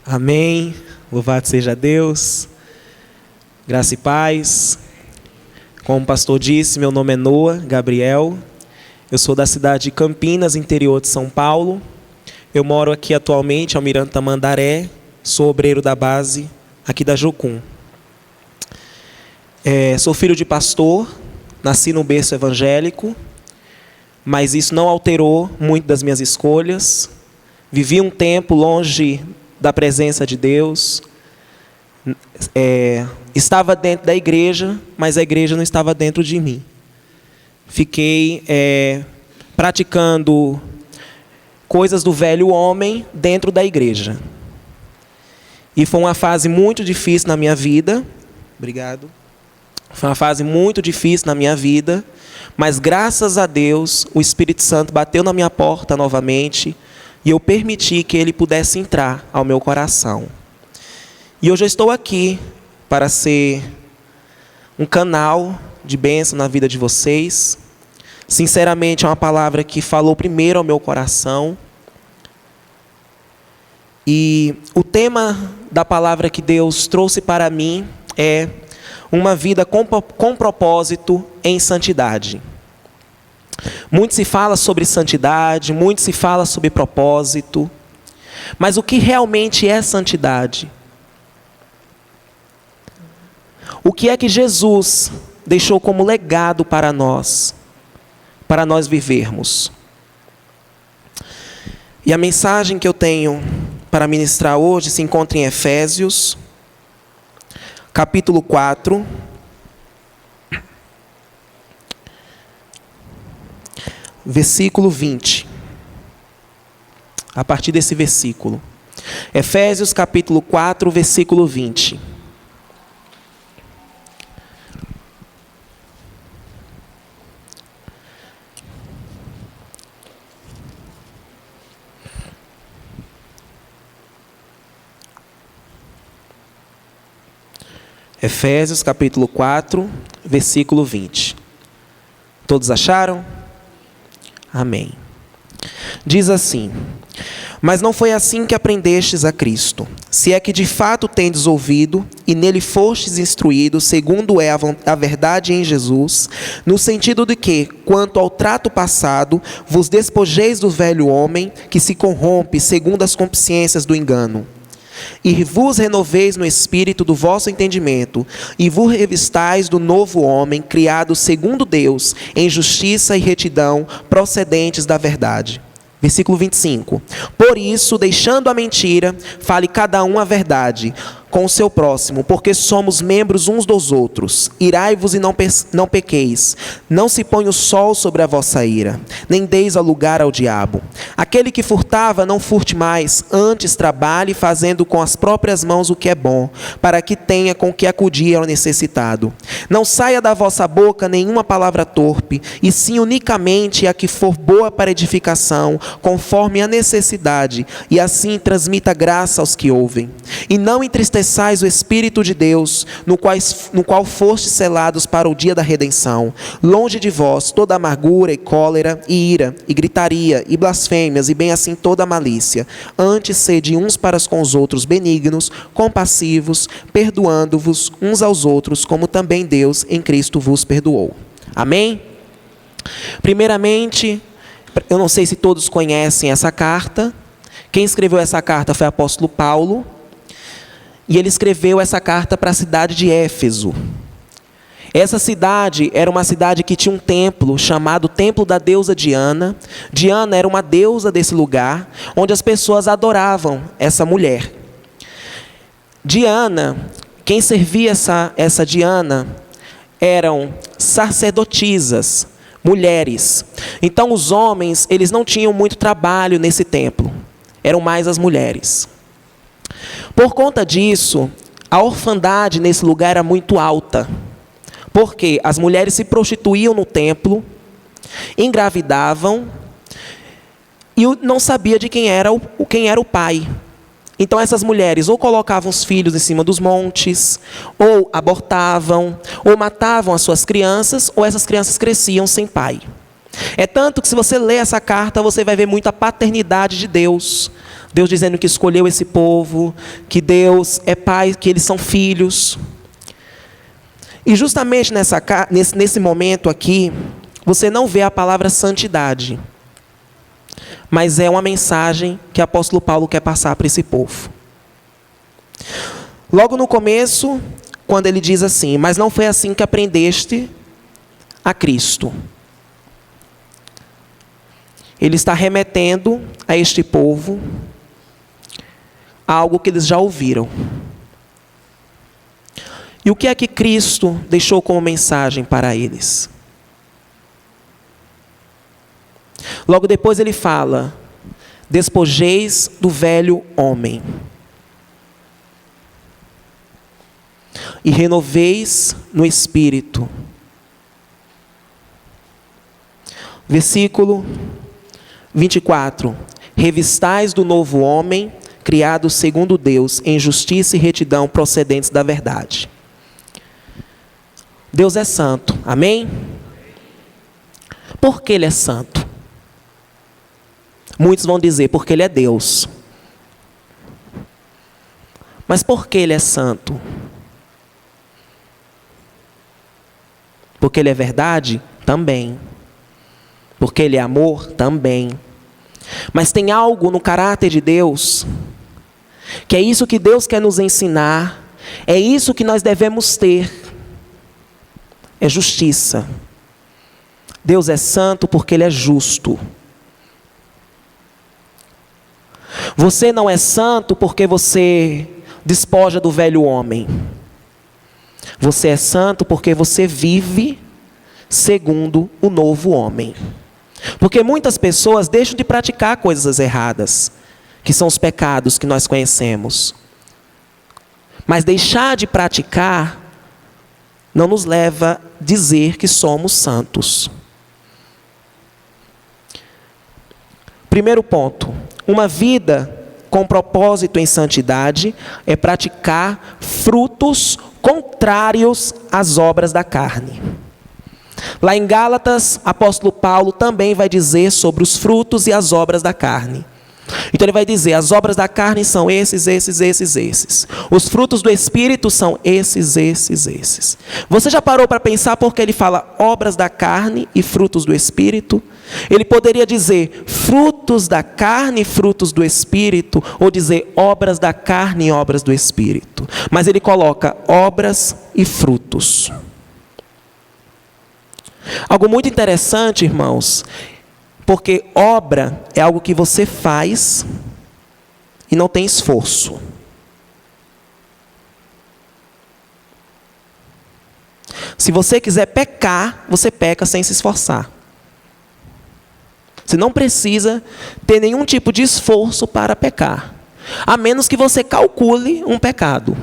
Amém. Louvado seja Deus. Graça e paz. Como o pastor disse, meu nome é Noah Gabriel. Eu sou da cidade de Campinas, interior de São Paulo. Eu moro aqui atualmente, Almirante Tamandaré. Sou obreiro da base aqui da Jocum. Sou filho de pastor, nasci num berço evangélico, mas isso não alterou muito das minhas escolhas. Vivi um tempo longe da presença de Deus. Estava dentro da igreja, mas a igreja não estava dentro de mim. Fiquei praticando coisas do velho homem dentro da igreja. E foi uma fase muito difícil na minha vida. Obrigado. Foi uma fase muito difícil na minha vida, mas graças a Deus, o Espírito Santo bateu na minha porta novamente e eu permiti que ele pudesse entrar ao meu coração. E hoje eu estou aqui para ser um canal de bênção na vida de vocês. Sinceramente, é uma palavra que falou primeiro ao meu coração. E o tema da palavra que Deus trouxe para mim é uma vida com propósito em santidade. Muito se fala sobre santidade, muito se fala sobre propósito. Mas o que realmente é santidade? O que é que Jesus deixou como legado para nós vivermos? E a mensagem que eu tenho para ministrar hoje se encontra em Efésios, capítulo 4, versículo 20. A partir desse versículo. Efésios, capítulo 4, versículo 20. Efésios capítulo 4, versículo 20. Todos acharam? Amém. Diz assim: mas não foi assim que aprendestes a Cristo, se é que de fato tendes ouvido, e nele fostes instruídos, segundo é a verdade em Jesus, no sentido de que, quanto ao trato passado, vos despojeis do velho homem, que se corrompe segundo as concupiscências do engano, e vos renoveis no espírito do vosso entendimento, e vos revistais do novo homem, criado segundo Deus, em justiça e retidão, procedentes da verdade. Versículo 25. Por isso, deixando a mentira, fale cada um a verdade com o seu próximo, porque somos membros uns dos outros. Irai-vos e não pequeis. Não se ponha o sol sobre a vossa ira, nem deis lugar ao diabo. Aquele que furtava, não furte mais, antes trabalhe, fazendo com as próprias mãos o que é bom, para que tenha com que acudir ao necessitado. Não saia da vossa boca nenhuma palavra torpe, e sim unicamente a que for boa para edificação, conforme a necessidade, e assim transmita graça aos que ouvem. E não entristeçais o Espírito de Deus, no qual fostes selados para o dia da redenção. Longe de vós toda amargura e cólera e ira e gritaria e blasfêmias e bem assim toda malícia. Antes sede uns para com os outros benignos, compassivos, perdoando-vos uns aos outros, como também Deus em Cristo vos perdoou. Amém? Primeiramente, eu não sei se todos conhecem essa carta. Quem escreveu essa carta foi o apóstolo Paulo. E ele escreveu essa carta para a cidade de Éfeso. Essa cidade era uma cidade que tinha um templo chamado Templo da Deusa Diana. Diana era uma deusa desse lugar, onde as pessoas adoravam essa mulher. Diana, quem servia essa Diana eram sacerdotisas, mulheres. Então os homens, eles não tinham muito trabalho nesse templo. Eram mais as mulheres. Por conta disso, a orfandade nesse lugar era muito alta. Porque as mulheres se prostituíam no templo, engravidavam e não sabia de quem era o pai. Então essas mulheres ou colocavam os filhos em cima dos montes, ou abortavam, ou matavam as suas crianças, ou essas crianças cresciam sem pai. É tanto que se você ler essa carta, você vai ver muita paternidade de Deus Deus dizendo que escolheu esse povo, que Deus é Pai, que eles são filhos. E justamente nesse momento aqui, você não vê a palavra santidade, mas é uma mensagem que o apóstolo Paulo quer passar para esse povo. Logo no começo, quando ele diz assim: mas não foi assim que aprendeste a Cristo. Ele está remetendo a este povo a algo que eles já ouviram. E o que é que Cristo deixou como mensagem para eles? Logo depois ele fala: despojeis do velho homem e renoveis no espírito. Versículo 24. Revistais do novo homem, criado segundo Deus, em justiça e retidão procedentes da verdade. Deus é santo, amém? Por que Ele é santo? Muitos vão dizer, porque Ele é Deus. Mas por que Ele é santo? Porque Ele é verdade? Também. Porque Ele é amor? Também. Mas tem algo no caráter de Deus, que é isso que Deus quer nos ensinar, é isso que nós devemos ter. É justiça. Deus é santo porque Ele é justo. Você não é santo porque você despoja do velho homem. Você é santo porque você vive segundo o novo homem. Porque muitas pessoas deixam de praticar coisas erradas, que são os pecados que nós conhecemos. Mas deixar de praticar não nos leva a dizer que somos santos. Primeiro ponto: uma vida com propósito em santidade é praticar frutos contrários às obras da carne. Lá em Gálatas, apóstolo Paulo também vai dizer sobre os frutos e as obras da carne. Então ele vai dizer: as obras da carne são esses. Os frutos do Espírito são esses. Você já parou para pensar por que ele fala obras da carne e frutos do Espírito? Ele poderia dizer frutos da carne e frutos do Espírito, ou dizer obras da carne e obras do Espírito. Mas ele coloca obras e frutos. Algo muito interessante, irmãos, porque obra é algo que você faz e não tem esforço. Se você quiser pecar, você peca sem se esforçar. Você não precisa ter nenhum tipo de esforço para pecar, a menos que você calcule um pecado.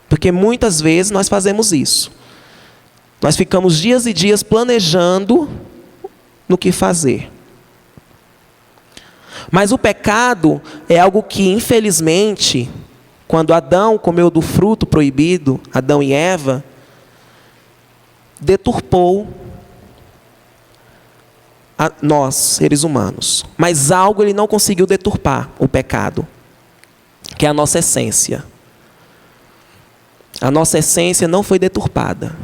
Porque muitas vezes nós fazemos isso. Nós ficamos dias e dias planejando no que fazer. Mas o pecado é algo que, infelizmente, quando Adão comeu do fruto proibido, Adão e Eva, deturpou a nós, seres humanos. Mas algo ele não conseguiu deturpar, o pecado, que é a nossa essência. A nossa essência não foi deturpada.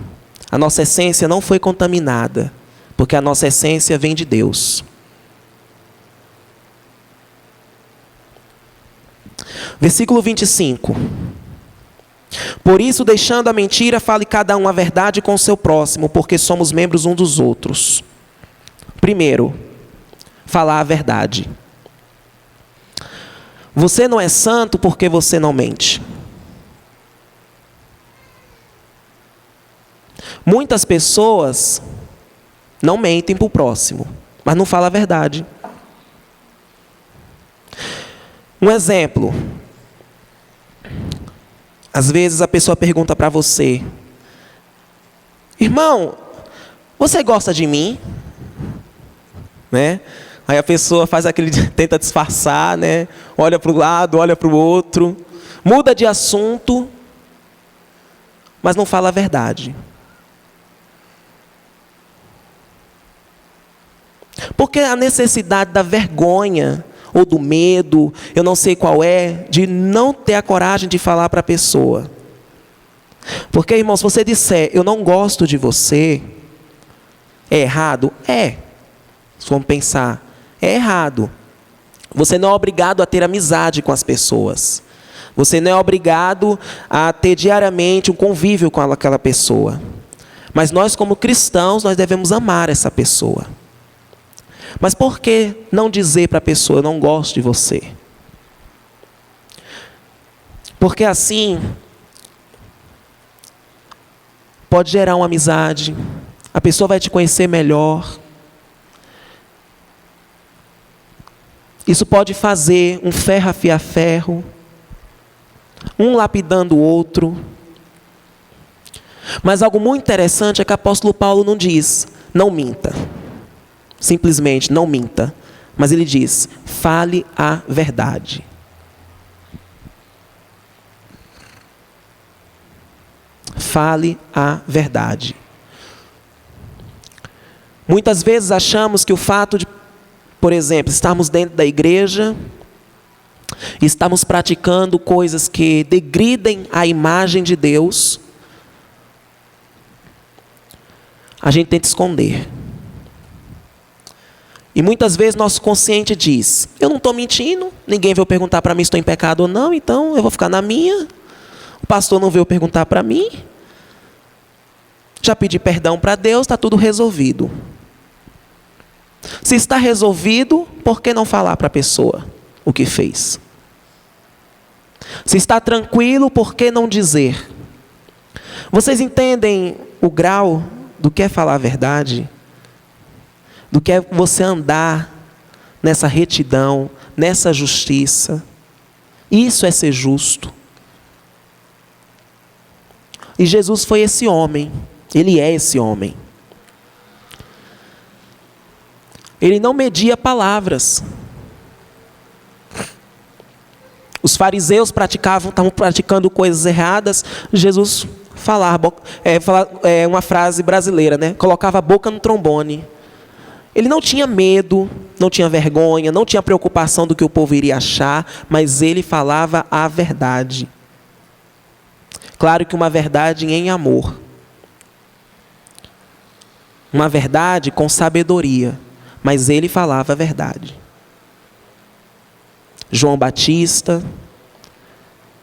A nossa essência não foi contaminada, porque a nossa essência vem de Deus. Versículo 25. Por isso, deixando a mentira, fale cada um a verdade com o seu próximo, porque somos membros uns dos outros. Primeiro, falar a verdade. Você não é santo porque você não mente. Muitas pessoas não mentem para o próximo, mas não falam a verdade. Um exemplo. Às vezes a pessoa pergunta para você: irmão, você gosta de mim? Né? Aí a pessoa faz aquele, tenta disfarçar, né? Olha para o lado, olha para o outro, muda de assunto, mas não fala a verdade. Porque a necessidade da vergonha ou do medo, eu não sei qual é, de não ter a coragem de falar para a pessoa. Porque, irmão, se você disser, eu não gosto de você, é errado? É. Se vamos pensar, é errado. Você não é obrigado a ter amizade com as pessoas. Você não é obrigado a ter diariamente um convívio com aquela pessoa. Mas nós, como cristãos, nós devemos amar essa pessoa. Mas por que não dizer para a pessoa, eu não gosto de você? Porque assim pode gerar uma amizade, a pessoa vai te conhecer melhor. Isso pode fazer um ferro afiar ferro, um lapidando o outro. Mas algo muito interessante é que o apóstolo Paulo não diz, não minta. Simplesmente, não minta. Mas ele diz, fale a verdade. Fale a verdade. Muitas vezes achamos que o fato de, por exemplo, estarmos dentro da igreja e estamos praticando coisas que degridem a imagem de Deus, a gente tenta esconder. E muitas vezes nosso consciente diz, eu não estou mentindo, ninguém veio perguntar para mim se estou em pecado ou não, então eu vou ficar na minha. O pastor não veio perguntar para mim. Já pedi perdão para Deus, está tudo resolvido. Se está resolvido, por que não falar para a pessoa o que fez? Se está tranquilo, por que não dizer? Vocês entendem o grau do que é falar a verdade? Do que é você andar nessa retidão, nessa justiça? Isso é ser justo. E Jesus foi esse homem. Ele é esse homem. Ele não media palavras. Os fariseus estavam praticando coisas erradas. Jesus falava, uma frase brasileira, né? Colocava a boca no trombone. Ele não tinha medo, não tinha vergonha, não tinha preocupação do que o povo iria achar, mas ele falava a verdade. Claro que uma verdade em amor. Uma verdade com sabedoria, mas ele falava a verdade. João Batista,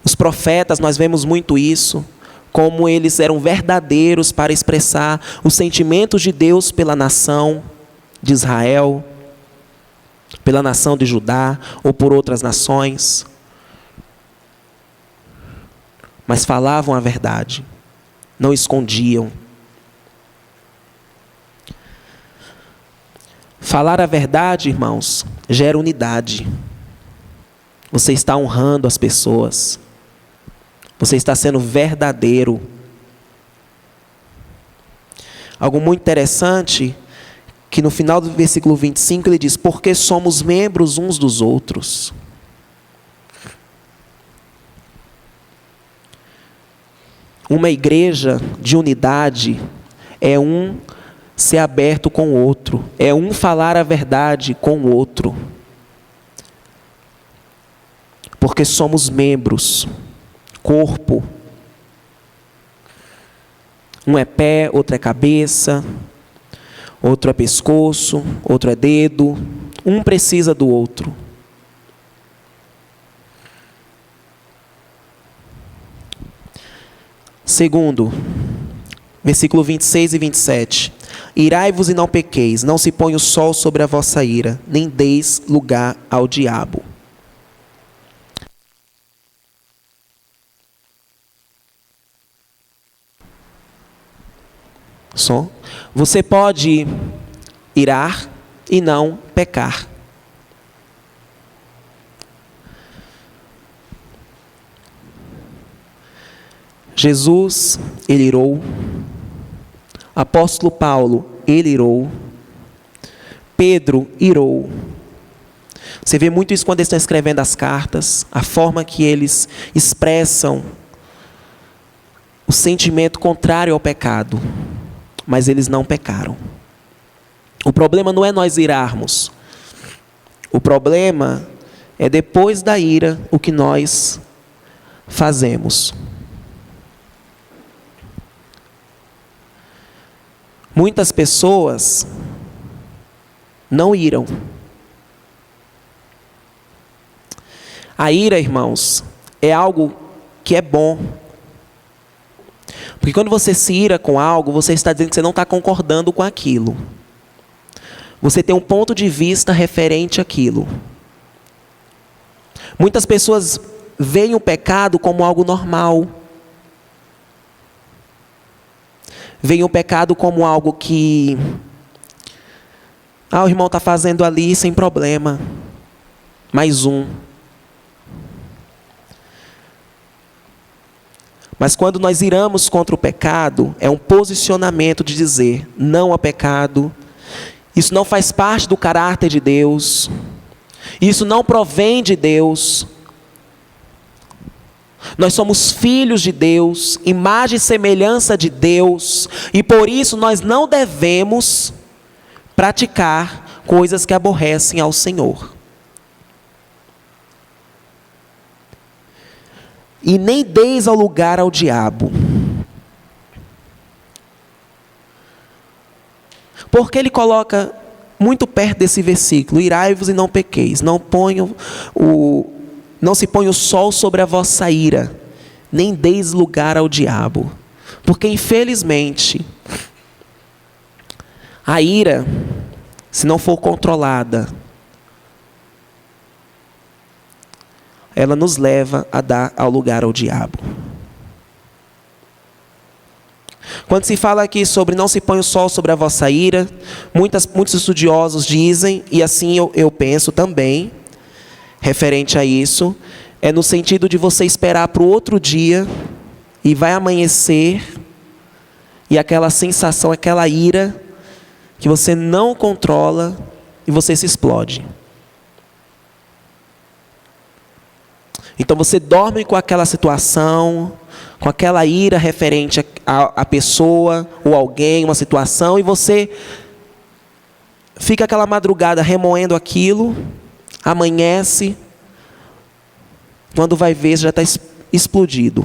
os profetas, nós vemos muito isso, como eles eram verdadeiros para expressar os sentimentos de Deus pela nação de Israel, pela nação de Judá ou por outras nações. Mas falavam a verdade, não escondiam. Falar a verdade, irmãos, gera unidade. Você está honrando as pessoas. Você está sendo verdadeiro. Algo muito interessante, que no final do versículo 25 ele diz, porque somos membros uns dos outros. Uma igreja de unidade é um ser aberto com o outro, é um falar a verdade com o outro. Porque somos membros, corpo. Um é pé, outro é cabeça, outro é pescoço, outro é dedo. Um precisa do outro. Segundo, versículo 26 e 27. Irai-vos e não pequeis, não se ponha o sol sobre a vossa ira, nem deis lugar ao diabo. Só. Você pode irar e não pecar. Jesus, ele irou. Apóstolo Paulo, ele irou. Pedro irou. Você vê muito isso quando eles estão escrevendo as cartas, a forma que eles expressam o sentimento contrário ao pecado, mas eles não pecaram. O problema não é nós irarmos. O problema É depois da ira o que nós fazemos. Muitas pessoas não iram. A ira, irmãos, é algo que é bom. Porque quando você se ira com algo, você está dizendo que você não está concordando com aquilo. Você tem um ponto de vista referente àquilo. Muitas pessoas veem o pecado como algo normal. Veem o pecado como algo que... o irmão está fazendo ali sem problema. Mais um. Mas quando nós iramos contra o pecado, é um posicionamento de dizer não ao pecado. Isso não faz parte do caráter de Deus. Isso não provém de Deus. Nós somos filhos de Deus, imagem e semelhança de Deus, e por isso nós não devemos praticar coisas que aborrecem ao Senhor. E nem deis ao lugar ao diabo. Porque ele coloca muito perto desse versículo: irai-vos e não pequeis, não se ponha o sol sobre a vossa ira, nem deis lugar ao diabo. Porque infelizmente, a ira, se não for controlada, ela nos leva a dar ao lugar ao diabo. Quando se fala aqui sobre não se põe o sol sobre a vossa ira, muitos estudiosos dizem, e assim eu penso também, referente a isso, é no sentido de você esperar para o outro dia, e vai amanhecer, e aquela sensação, aquela ira, que você não controla, e você se explode. Então você dorme com aquela situação, com aquela ira referente a pessoa ou alguém, uma situação, e você fica aquela madrugada remoendo aquilo, amanhece, quando vai ver já está explodido.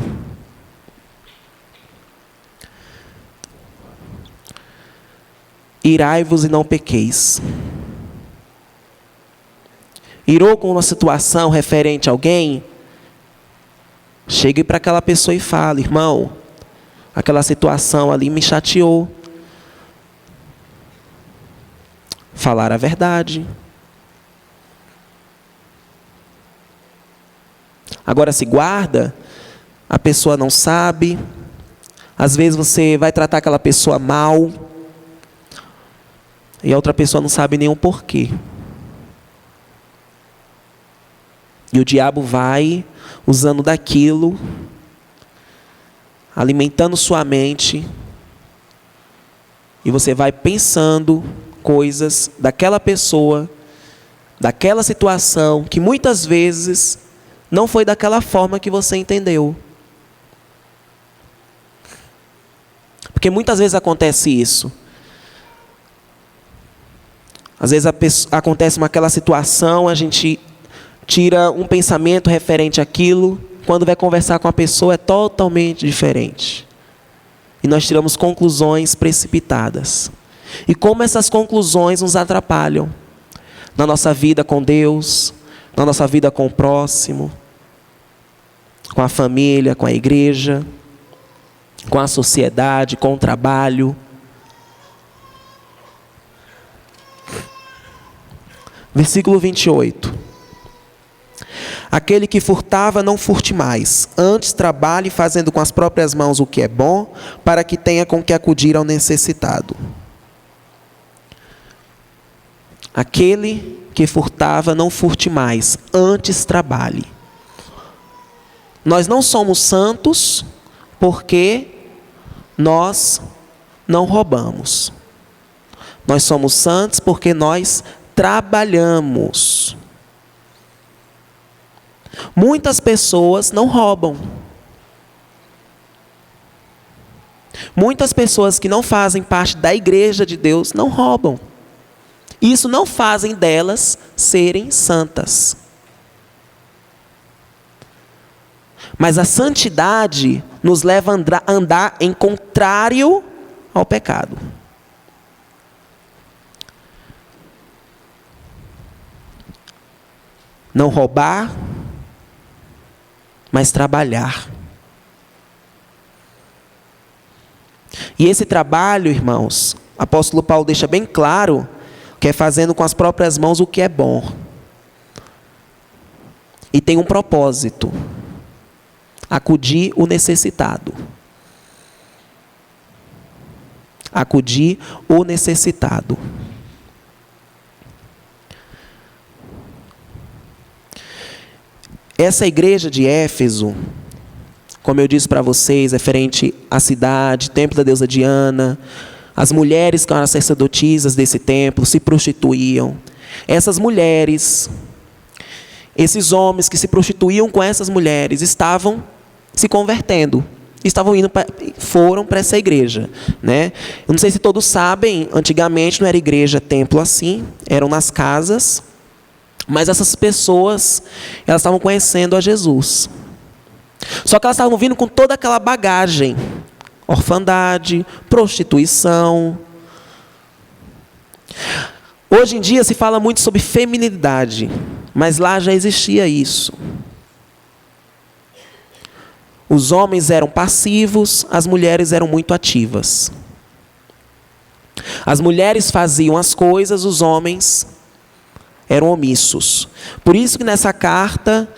Irai-vos e não pequeis. Irou com uma situação referente a alguém, chegue para aquela pessoa e fale: irmão, aquela situação ali me chateou. Falar a verdade. Agora se guarda, a pessoa não sabe. Às vezes você vai tratar aquela pessoa mal, e a outra pessoa não sabe nem o porquê. E o diabo vai usando daquilo, alimentando sua mente, e você vai pensando coisas daquela pessoa, daquela situação, que muitas vezes não foi daquela forma que você entendeu. Porque muitas vezes acontece isso. Às vezes acontece aquela situação, a gente tira um pensamento referente àquilo, quando vai conversar com a pessoa é totalmente diferente. E nós tiramos conclusões precipitadas. E como essas conclusões nos atrapalham na nossa vida com Deus, na nossa vida com o próximo, com a família, com a igreja, com a sociedade, com o trabalho. Versículo 28. Aquele que furtava, não furte mais. Antes trabalhe fazendo com as próprias mãos o que é bom, para que tenha com que acudir ao necessitado. Aquele que furtava, não furte mais. Antes trabalhe. Nós não somos santos porque nós não roubamos. Nós somos santos porque nós trabalhamos. Muitas pessoas não roubam. Muitas pessoas que não fazem parte da igreja de Deus não roubam. Isso não fazem delas serem santas. Mas a santidade nos leva a andar em contrário ao pecado. Não roubar, mas trabalhar. E esse trabalho, irmãos, o apóstolo Paulo deixa bem claro que é fazendo com as próprias mãos o que é bom. E tem um propósito: acudir o necessitado. Acudir o necessitado. Essa igreja de Éfeso, como eu disse para vocês, referente à cidade, templo da deusa Diana, as mulheres que eram as sacerdotisas desse templo se prostituíam. Essas mulheres, esses homens que se prostituíam com essas mulheres, estavam se convertendo. Foram para essa igreja, né? Eu não sei se todos sabem, antigamente não era igreja, templo assim, eram nas casas. Mas essas pessoas, elas estavam conhecendo a Jesus. Só que elas estavam vindo com toda aquela bagagem: orfandade, prostituição. Hoje em dia se fala muito sobre feminilidade, mas lá já existia isso. Os homens eram passivos, as mulheres eram muito ativas. As mulheres faziam as coisas, os homens eram omissos. Por isso que nessa carta,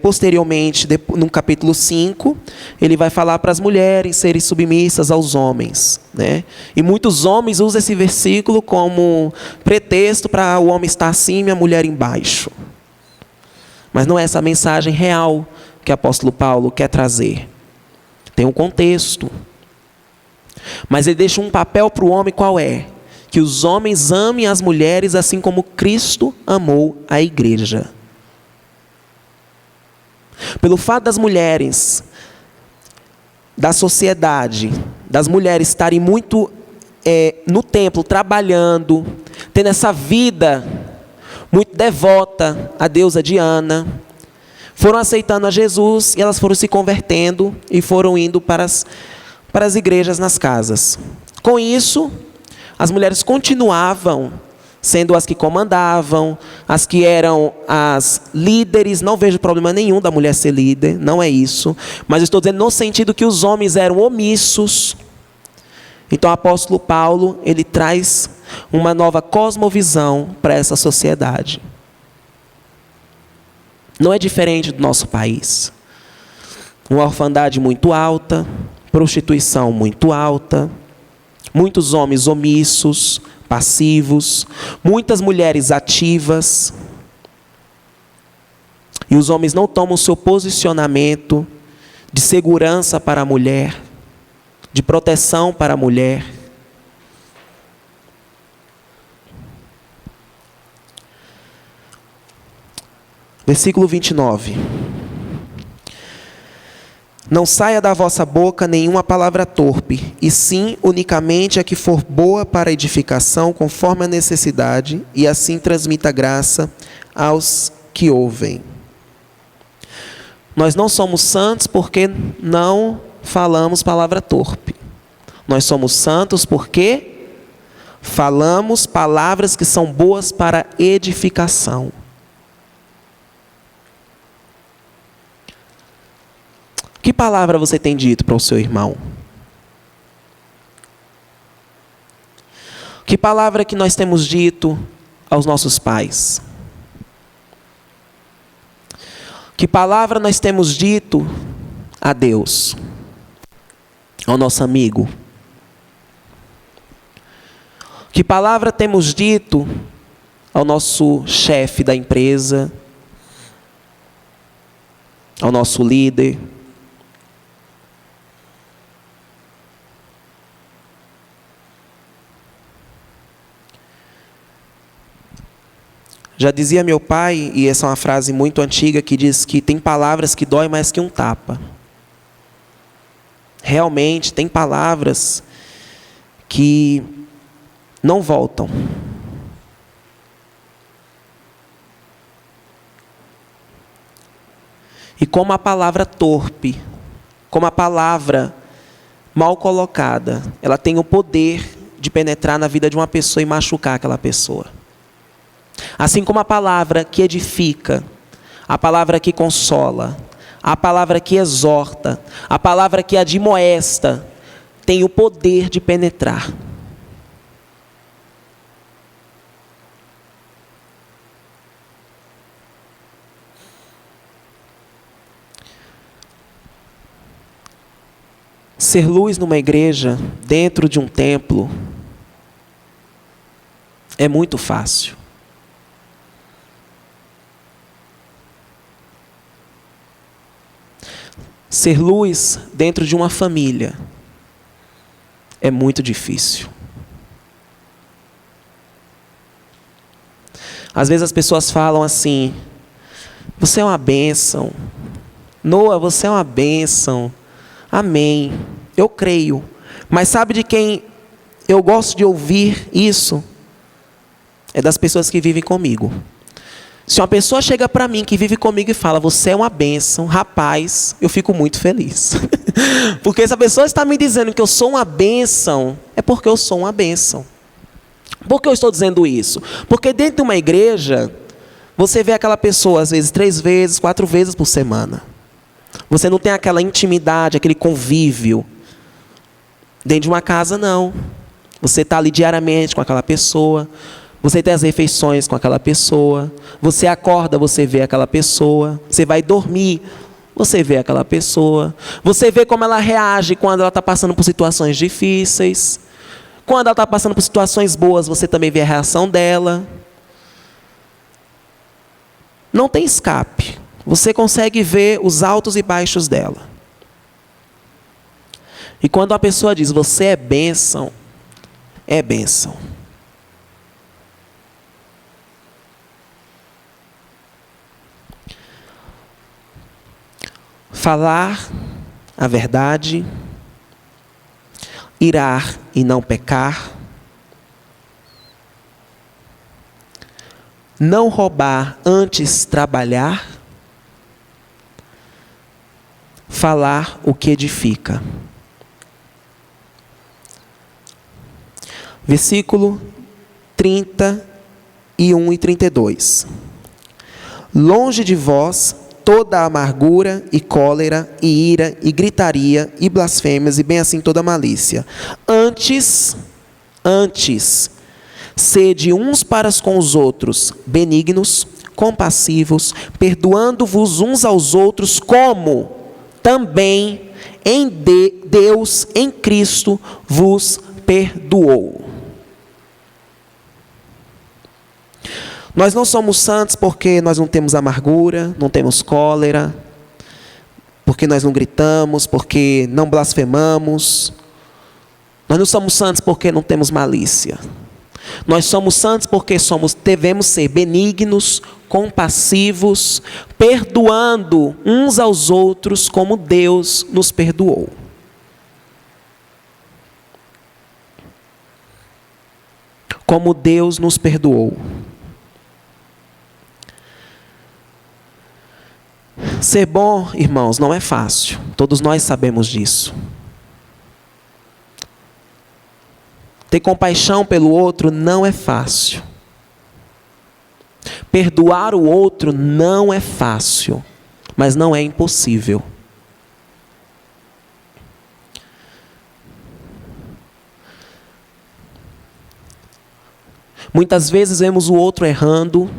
posteriormente, no capítulo 5, ele vai falar para as mulheres serem submissas aos homens, né? E muitos homens usam esse versículo como pretexto para o homem estar acima e a mulher embaixo. Mas não é essa a mensagem real que o apóstolo Paulo quer trazer. Tem um contexto. Mas ele deixa um papel para o homem, qual é? Que os homens amem as mulheres assim como Cristo amou a igreja. Pelo fato das mulheres, da sociedade, das mulheres estarem muito no templo, trabalhando, tendo essa vida muito devota à deusa Diana, foram aceitando a Jesus e elas foram se convertendo e foram indo para as igrejas nas casas. Com isso, as mulheres continuavam sendo as que comandavam, as que eram as líderes. Não vejo problema nenhum da mulher ser líder, não é isso. Mas estou dizendo no sentido que os homens eram omissos. Então o apóstolo Paulo, ele traz uma nova cosmovisão para essa sociedade. Não é diferente do nosso país. Uma orfandade muito alta, prostituição muito alta, muitos homens omissos, passivos, muitas mulheres ativas. E os homens não tomam o seu posicionamento de segurança para a mulher, de proteção para a mulher. Versículo 29. Não saia da vossa boca nenhuma palavra torpe, e sim unicamente a que for boa para edificação, conforme a necessidade, e assim transmita graça aos que ouvem. Nós não somos santos porque não falamos palavra torpe. Nós somos santos porque falamos palavras que são boas para edificação. Que palavra você tem dito para o seu irmão? Que palavra que nós temos dito aos nossos pais? Que palavra nós temos dito a Deus? Ao nosso amigo? Que palavra temos dito ao nosso chefe da empresa? Ao nosso líder? Já dizia meu pai, e essa é uma frase muito antiga, que diz que tem palavras que doem mais que um tapa. Realmente, tem palavras que não voltam. E como a palavra torpe, como a palavra mal colocada, ela tem o poder de penetrar na vida de uma pessoa e machucar aquela pessoa. Assim como a palavra que edifica, a palavra que consola, a palavra que exorta, a palavra que admoesta, tem o poder de penetrar. Ser luz numa igreja, dentro de um templo, é muito fácil. Ser luz dentro de uma família é muito difícil. Às vezes as pessoas falam assim: você é uma bênção. Noah, você é uma bênção. Amém. Eu creio. Mas sabe de quem eu gosto de ouvir isso? É das pessoas que vivem comigo. Se uma pessoa chega para mim que vive comigo e fala: você é uma bênção, rapaz, eu fico muito feliz. Porque se a pessoa está me dizendo que eu sou uma bênção, é porque eu sou uma bênção. Por que eu estou dizendo isso? Porque dentro de uma igreja, você vê aquela pessoa às vezes 3 vezes, 4 vezes por semana. Você não tem aquela intimidade, aquele convívio. Dentro de uma casa, não. Você está ali diariamente com aquela pessoa. Você tem as refeições com aquela pessoa. Você acorda, você vê aquela pessoa. Você vai dormir, você vê aquela pessoa. Você vê como ela reage quando ela está passando por situações difíceis. Quando ela está passando por situações boas, você também vê a reação dela. Não tem escape. Você consegue ver os altos e baixos dela. E quando a pessoa diz: você é bênção, é bênção. Falar a verdade, irar e não pecar, não roubar, antes trabalhar, falar o que edifica. Versículo 31 e 32. Longe de vós toda a amargura e cólera e ira e gritaria e blasfêmias e bem assim toda malícia. Antes, sede uns para com os outros benignos, compassivos, perdoando-vos uns aos outros, como também Deus em Cristo vos perdoou. Nós não somos santos porque nós não temos amargura, não temos cólera, porque nós não gritamos, porque não blasfemamos. Nós não somos santos porque não temos malícia. Nós somos santos porque devemos ser benignos, compassivos, perdoando uns aos outros como Deus nos perdoou. Como Deus nos perdoou. Ser bom, irmãos, não é fácil. Todos nós sabemos disso. Ter compaixão pelo outro não é fácil. Perdoar o outro não é fácil, mas não é impossível. Muitas vezes vemos o outro errando,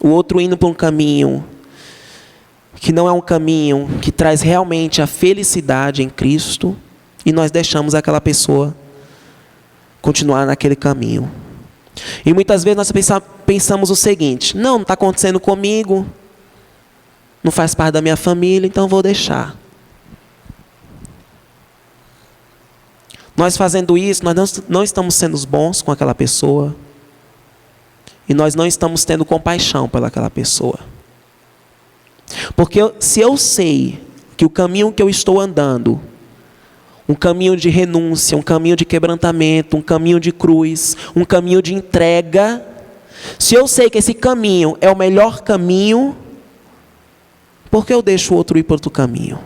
o outro indo para um caminho que não é um caminho que traz realmente a felicidade em Cristo, e nós deixamos aquela pessoa continuar naquele caminho. E muitas vezes nós pensamos o seguinte: não está acontecendo comigo, não faz parte da minha família, então vou deixar. Nós fazendo isso, nós não estamos sendo bons com aquela pessoa, e nós não estamos tendo compaixão pelaquela pessoa. Porque se eu sei que o caminho que eu estou andando, um caminho de renúncia, um caminho de quebrantamento, um caminho de cruz, um caminho de entrega, se eu sei que esse caminho é o melhor caminho, Por que eu deixo o outro ir para outro caminho?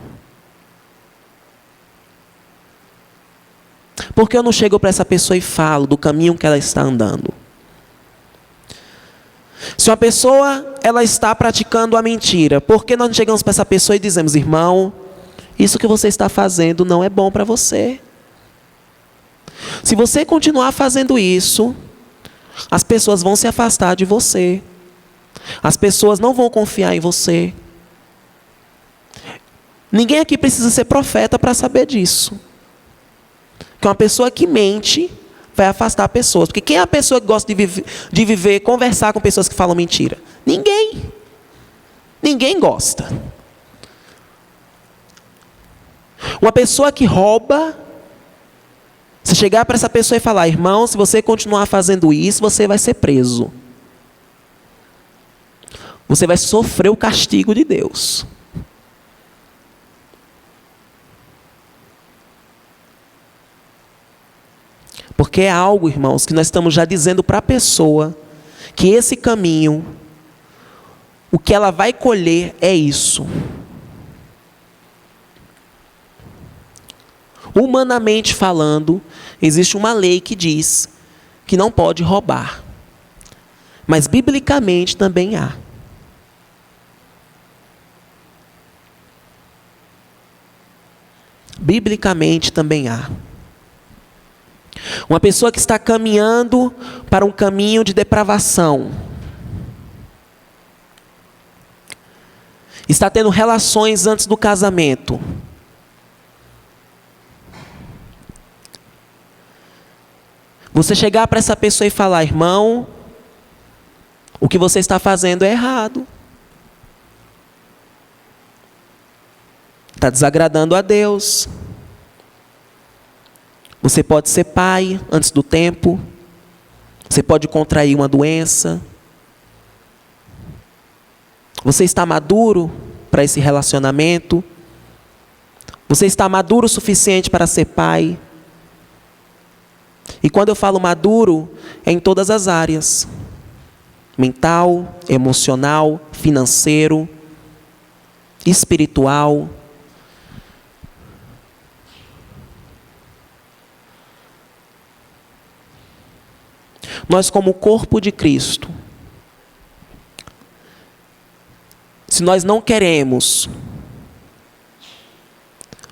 Por que eu não chego para essa pessoa e falo do caminho que ela está andando? Se uma pessoa ela está praticando a mentira, por que nós não chegamos para essa pessoa e dizemos: irmão, isso que você está fazendo não é bom para você. Se você continuar fazendo isso, as pessoas vão se afastar de você. As pessoas não vão confiar em você. Ninguém aqui precisa ser profeta para saber disso. Que uma pessoa que mente vai afastar pessoas. Porque quem é a pessoa que gosta de viver, conversar com pessoas que falam mentira? Ninguém. Ninguém gosta. Uma pessoa que rouba, se chegar para essa pessoa e falar: irmão, se você continuar fazendo isso, você vai ser preso. Você vai sofrer o castigo de Deus. Porque é algo, irmãos, que nós estamos já dizendo para a pessoa que esse caminho, o que ela vai colher é isso. Humanamente falando, existe uma lei que diz que não pode roubar. Mas biblicamente também há. Biblicamente também há. Uma pessoa que está caminhando para um caminho de depravação, está tendo relações antes do casamento, você chegar para essa pessoa e falar: irmão, o que você está fazendo é errado, está desagradando a Deus. Você pode ser pai antes do tempo. Você pode contrair uma doença. Você está maduro para esse relacionamento? Você está maduro o suficiente para ser pai? E quando eu falo maduro, é em todas as áreas: mental, emocional, financeiro, espiritual. Nós, como corpo de Cristo, se nós não queremos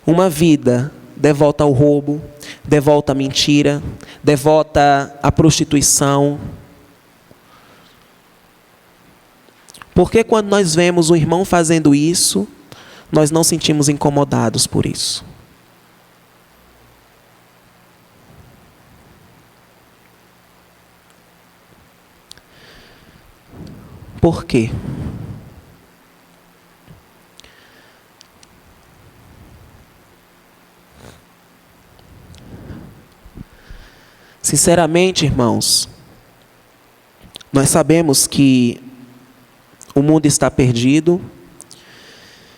uma vida devota ao roubo, devota à mentira, devota à prostituição, porque quando nós vemos o irmão fazendo isso, nós não sentimos incomodados por isso? Por quê? Sinceramente, irmãos, nós sabemos que o mundo está perdido,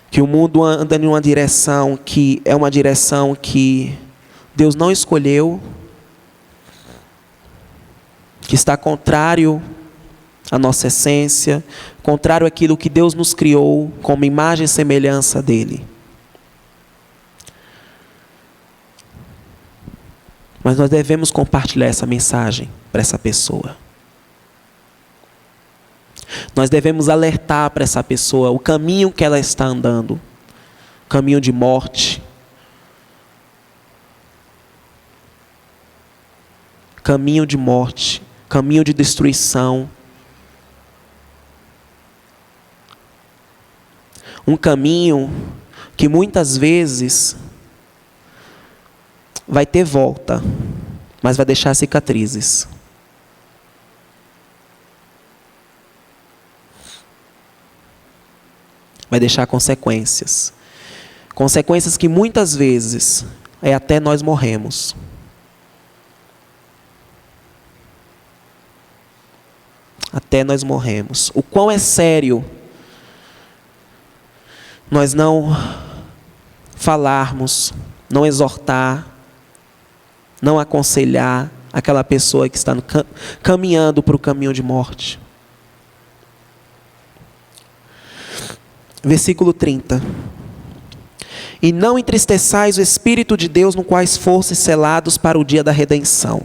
que o mundo anda em uma direção que é uma direção que Deus não escolheu, que está contrário à nossa essência, contrário àquilo que Deus nos criou como imagem e semelhança dele. Mas nós devemos compartilhar essa mensagem para essa pessoa. Nós devemos alertar para essa pessoa o caminho que ela está andando, caminho de morte, caminho de morte, caminho de destruição. Um caminho que muitas vezes vai ter volta, mas vai deixar cicatrizes. Vai deixar consequências. Consequências que muitas vezes é até nós morremos. Até nós morremos. O quão é sério nós não falarmos, não exortar, não aconselhar aquela pessoa que está caminhando para o caminho de morte. versículo 30. E não entristeçais o Espírito de Deus, no quais fostes selados para o dia da redenção.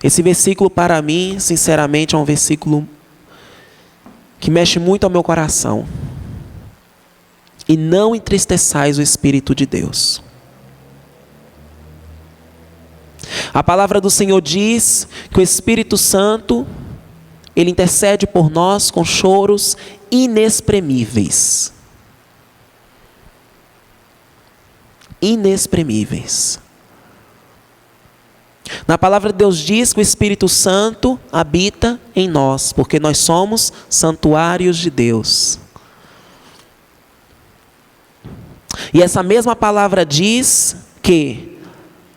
Esse versículo, para mim, sinceramente, é um versículo que mexe muito ao meu coração. E não entristeçais o Espírito de Deus. A palavra do Senhor diz que o Espírito Santo, ele intercede por nós com choros inexprimíveis. Inexprimíveis. Na palavra de Deus diz que o Espírito Santo habita em nós, porque nós somos santuários de Deus. E essa mesma palavra diz que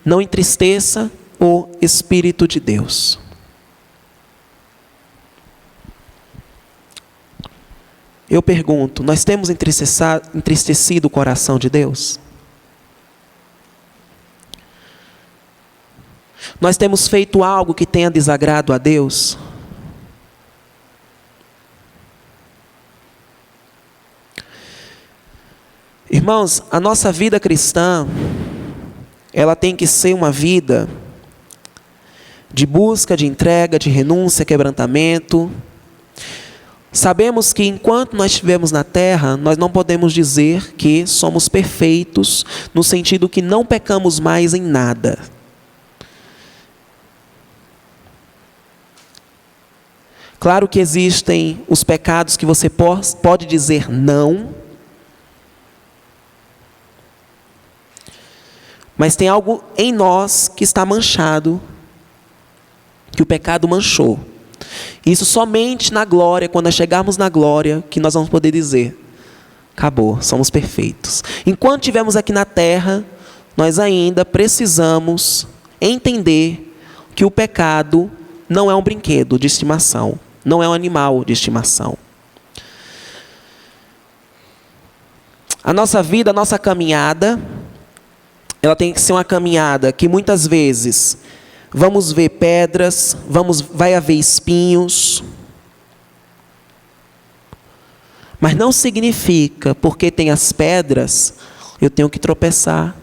não entristeça o Espírito de Deus. Eu pergunto, nós temos entristecido o coração de Deus? Nós temos feito algo que tenha desagrado a Deus? Irmãos, a nossa vida cristã, ela tem que ser uma vida de busca, de entrega, de renúncia, quebrantamento. Sabemos que enquanto nós estivermos na terra, nós não podemos dizer que somos perfeitos, no sentido que não pecamos mais em nada. Claro que existem os pecados que você pode dizer não, mas tem algo em nós que está manchado, que o pecado manchou. Isso somente na glória, quando nós chegarmos na glória, que nós vamos poder dizer, acabou, somos perfeitos. Enquanto estivermos aqui na terra, nós ainda precisamos entender que o pecado não é um brinquedo de estimação, não é um animal de estimação. A nossa vida, a nossa caminhada, ela tem que ser uma caminhada que muitas vezes vamos ver pedras, vai haver espinhos. Mas não significa, porque tem as pedras, eu tenho que tropeçar.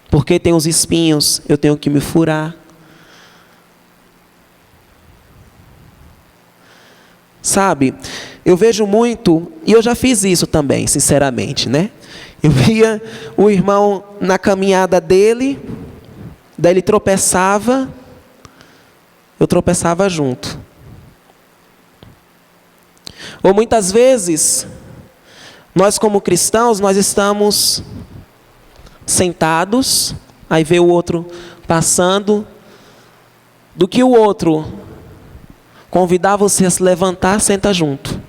Porque tem os espinhos, eu tenho que me furar. Sabe, eu vejo muito, e eu já fiz isso também, sinceramente, né? Eu via o irmão na caminhada dele, daí ele tropeçava, eu tropeçava junto. Ou muitas vezes, nós como cristãos, nós estamos sentados, aí vê o outro passando, do que o outro convidar você a se levantar, senta junto.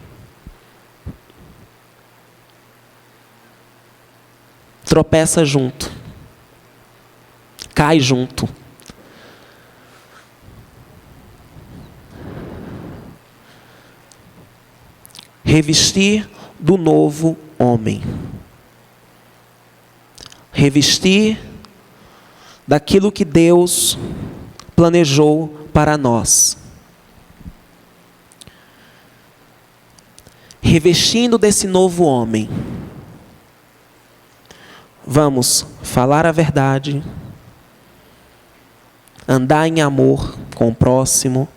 Tropeça junto. Cai junto. Revestir do novo homem. Revestir daquilo que Deus planejou para nós. Revestindo desse novo homem, vamos falar a verdade, andar em amor com o próximo,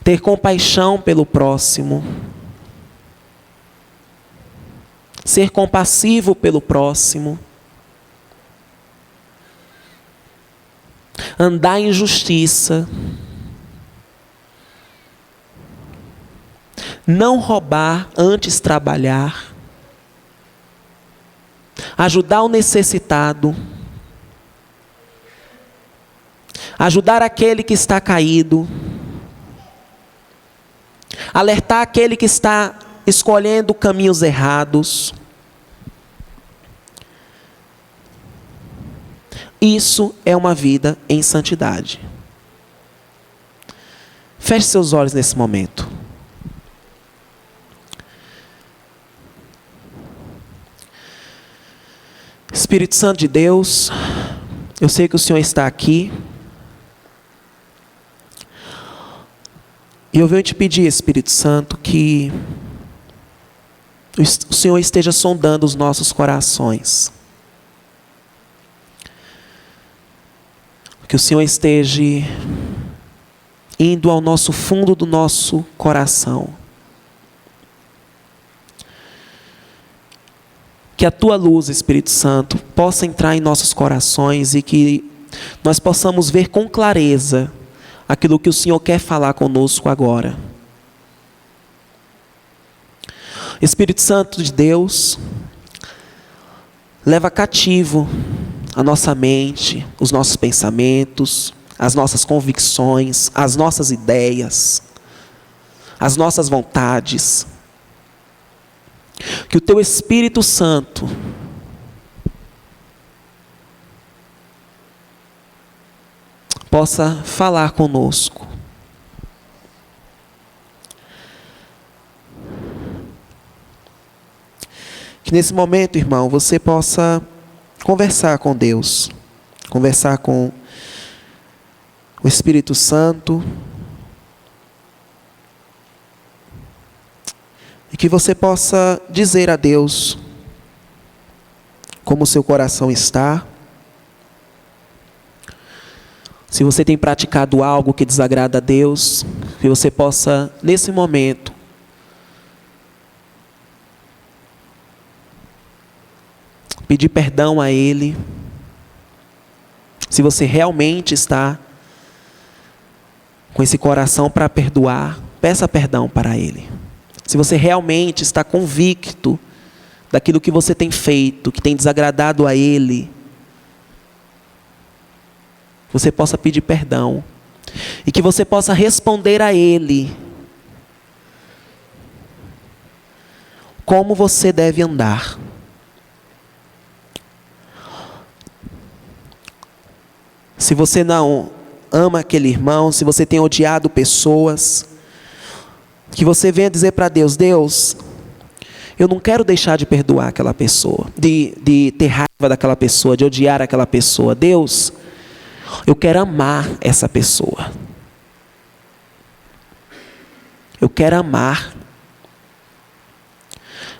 ter compaixão pelo próximo, ser compassivo pelo próximo, andar em justiça, não roubar, antes trabalhar, ajudar o necessitado, ajudar aquele que está caído, alertar aquele que está escolhendo caminhos errados. Isso é uma vida em santidade. Feche seus olhos nesse momento. Espírito Santo de Deus, eu sei que o Senhor está aqui. E eu venho te pedir, Espírito Santo, que o Senhor esteja sondando os nossos corações. Que o Senhor esteja indo ao nosso fundo do nosso coração. Que a Tua luz, Espírito Santo, possa entrar em nossos corações e que nós possamos ver com clareza aquilo que o Senhor quer falar conosco agora. Espírito Santo de Deus, leva cativo a nossa mente, os nossos pensamentos, as nossas convicções, as nossas ideias, as nossas vontades. Que o Teu Espírito Santo possa falar conosco. Que nesse momento, irmão, você possa conversar com Deus, conversar com o Espírito Santo, e que você possa dizer a Deus como o seu coração está. Se você tem praticado algo que desagrada a Deus, que você possa, nesse momento, pedir perdão a Ele. Se você realmente está com esse coração para perdoar, peça perdão para Ele. Se você realmente está convicto daquilo que você tem feito, que tem desagradado a Ele, você possa pedir perdão. E que você possa responder a Ele como você deve andar. Se você não ama aquele irmão, se você tem odiado pessoas, que você venha dizer para Deus: Deus, eu não quero deixar de perdoar aquela pessoa, de ter raiva daquela pessoa, de odiar aquela pessoa. Deus, eu quero amar essa pessoa. Eu quero amar.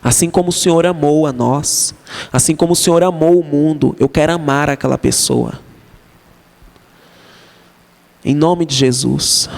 Assim como o Senhor amou a nós, assim como o Senhor amou o mundo, eu quero amar aquela pessoa. Em nome de Jesus.